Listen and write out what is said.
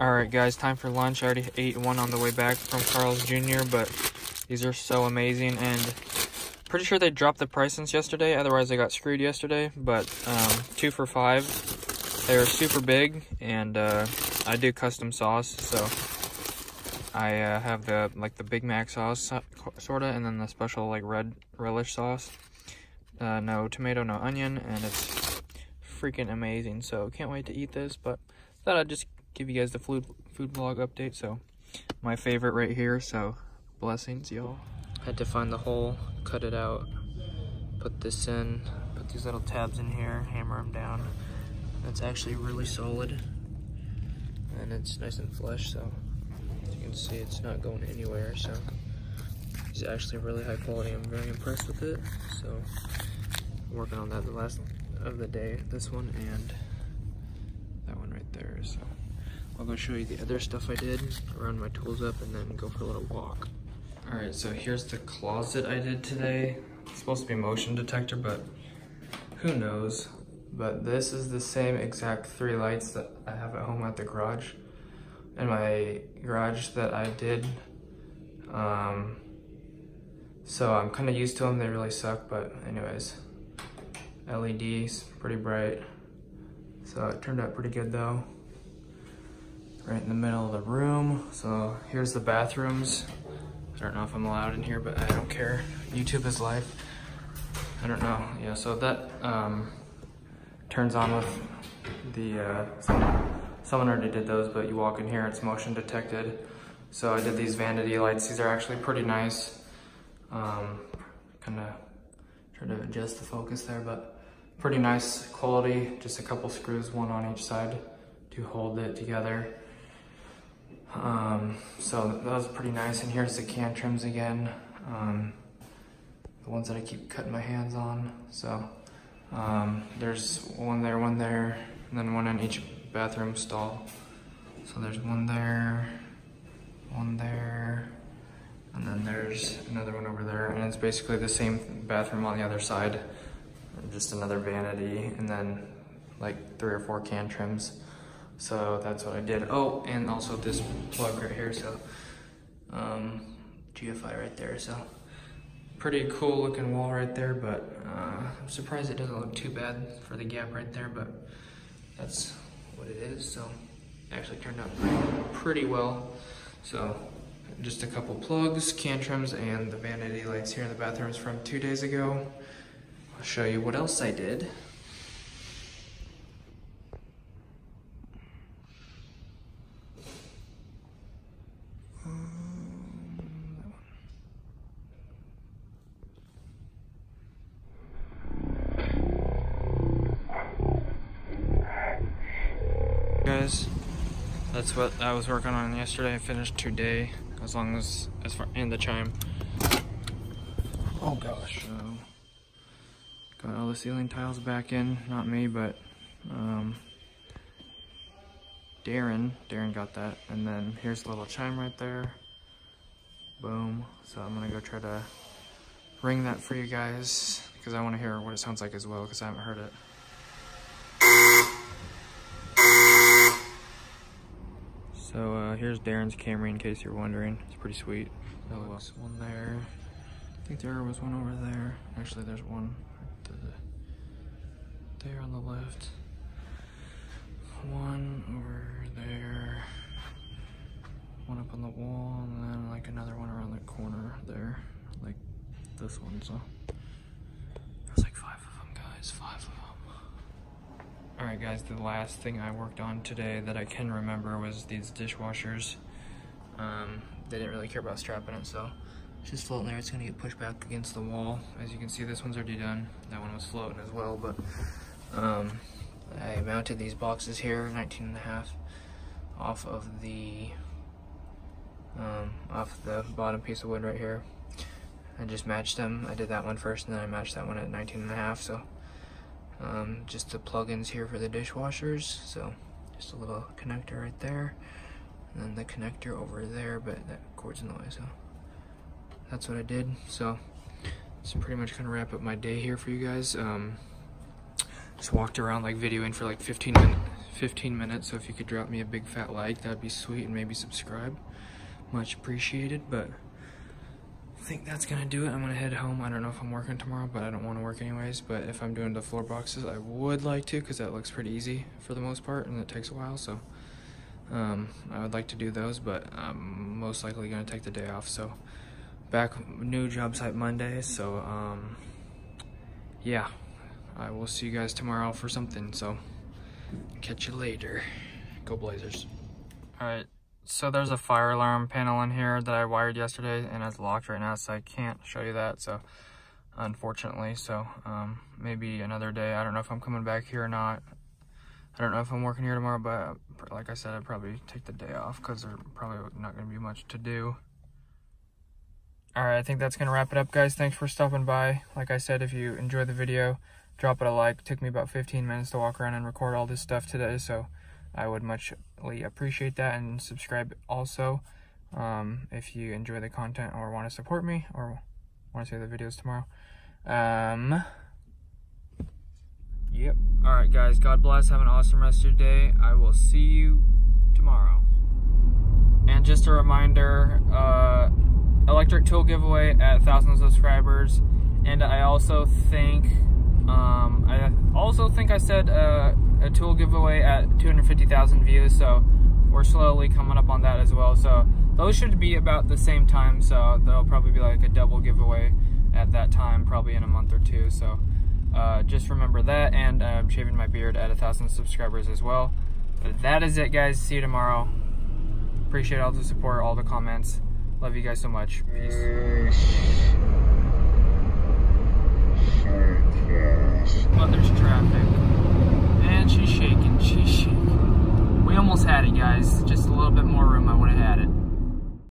Alright guys, time for lunch. I already ate one on the way back from Carl's Jr., but these are so amazing, and pretty sure they dropped the price since yesterday, otherwise I got screwed yesterday, but 2 for $5. They are super big, and I do custom sauce, so I have the Big Mac sauce, sorta, and then the special like red relish sauce. No tomato, no onion, and it's freaking amazing, so can't wait to eat this, but thought I'd just give you guys the food vlog update. So my favorite right here, so blessings y'all. Had to find the hole, cut it out, put this in, put these little tabs in here, hammer them down. It's actually really solid and it's nice and flush, so as you can see it's not going anywhere. So it's actually really high quality. I'm very impressed with it, so I'm working on that the last of the day, this one and that one right there. So I'll go show you the other stuff I did, round my tools up, and then go for a little walk. All right, so here's the closet I did today. It's supposed to be motion detector, but who knows? But this is the same exact 3 lights that I have at home at the garage. In my garage that I did. So I'm kind of used to them, they really suck, but anyways. LEDs, pretty bright. So it turned out pretty good though. Right in the middle of the room. So here's the bathrooms. I don't know if I'm allowed in here, but I don't care. YouTube is live. I don't know. Yeah, so that turns on with the, someone already did those, but you walk in here, it's motion detected. So I did these vanity lights. These are actually pretty nice. Kind of try to adjust the focus there, but pretty nice quality. Just a couple screws, one on each side to hold it together. So that was pretty nice. And here's the can trims again. The ones that I keep cutting my hands on. So there's one there, and then one in each bathroom stall. So there's one there, and then there's another one over there. And it's basically the same bathroom on the other side, just another vanity, and then like 3 or 4 can trims. So that's what I did. Oh, and also this plug right here, so GFI right there. So pretty cool looking wall right there, but I'm surprised it doesn't look too bad for the gap right there, but that's what it is. So it actually turned out pretty well. So just a couple plugs, can trims, and the vanity lights here in the bathrooms from 2 days ago. I'll show you what else I did. Guys, that's what I was working on yesterday. I finished today, as far in the chime. Oh gosh. So, got all the ceiling tiles back in. Not me, but Darren got that. And then here's the little chime right there. Boom. So I'm gonna go try to ring that for you guys, because I want to hear what it sounds like as well, because I haven't heard it. So here's Darren's camera, in case you're wondering. It's pretty sweet. There was one there. I think there was one over there. Actually, there's one there on the left. One over there. One up on the wall, and then like another one around the corner there. Like this one, so. There's like 5 of them, guys, 5 of them. Alright guys, the last thing I worked on today that I can remember was these dishwashers. They didn't really care about strapping it, so it's just floating there. It's gonna get pushed back against the wall. As you can see, this one's already done. That one was floating as well, but I mounted these boxes here, 19.5, off of the bottom piece of wood right here. I just matched them. I did that one first, and then I matched that one at 19.5, so just the plugins here for the dishwashers. So just a little connector right there, and then the connector over there, but that cord's in the way, so that's what I did. So it's pretty much gonna wrap up my day here for you guys. Just walked around like videoing for like 15 15 minutes, so if you could drop me a big fat like, that'd be sweet, and maybe subscribe. Much appreciated. But I think that's gonna do it. I'm gonna head home. I don't know if I'm working tomorrow, but I don't want to work anyways. But if I'm doing the floor boxes, I would like to, because that looks pretty easy for the most part, and it takes a while. So I would like to do those, but I'm most likely gonna take the day off. So back, new job site Monday. So yeah, I will see you guys tomorrow for something. So catch you later. Go Blazers. All right. So there's a fire alarm panel in here that I wired yesterday, and it's locked right now, so I can't show you that, so unfortunately. So maybe another day. I don't know if I'm coming back here or not. I don't know if I'm working here tomorrow, but like I said, I'd probably take the day off because there's probably not going to be much to do. All right, I think that's going to wrap it up, guys. Thanks for stopping by. Like I said, if you enjoyed the video, drop it a like. It took me about 15 minutes to walk around and record all this stuff today, so I would muchly appreciate that. And subscribe also if you enjoy the content or want to support me or want to see the videos tomorrow. Yep. All right, guys. God bless. Have an awesome rest of your day. I will see you tomorrow. And just a reminder, electric tool giveaway at 1,000 subscribers. And I also think I said a tool giveaway at 250,000 views, so we're slowly coming up on that as well. So those should be about the same time, so there'll probably be like a double giveaway at that time, probably in a month or two. So just remember that, and I'm shaving my beard at 1,000 subscribers as well. But that is it, guys. See you tomorrow. Appreciate all the support, all the comments. Love you guys so much. Peace. But there's traffic. And she's shaking. We almost had it, guys. Just a little bit more room, I would have had it.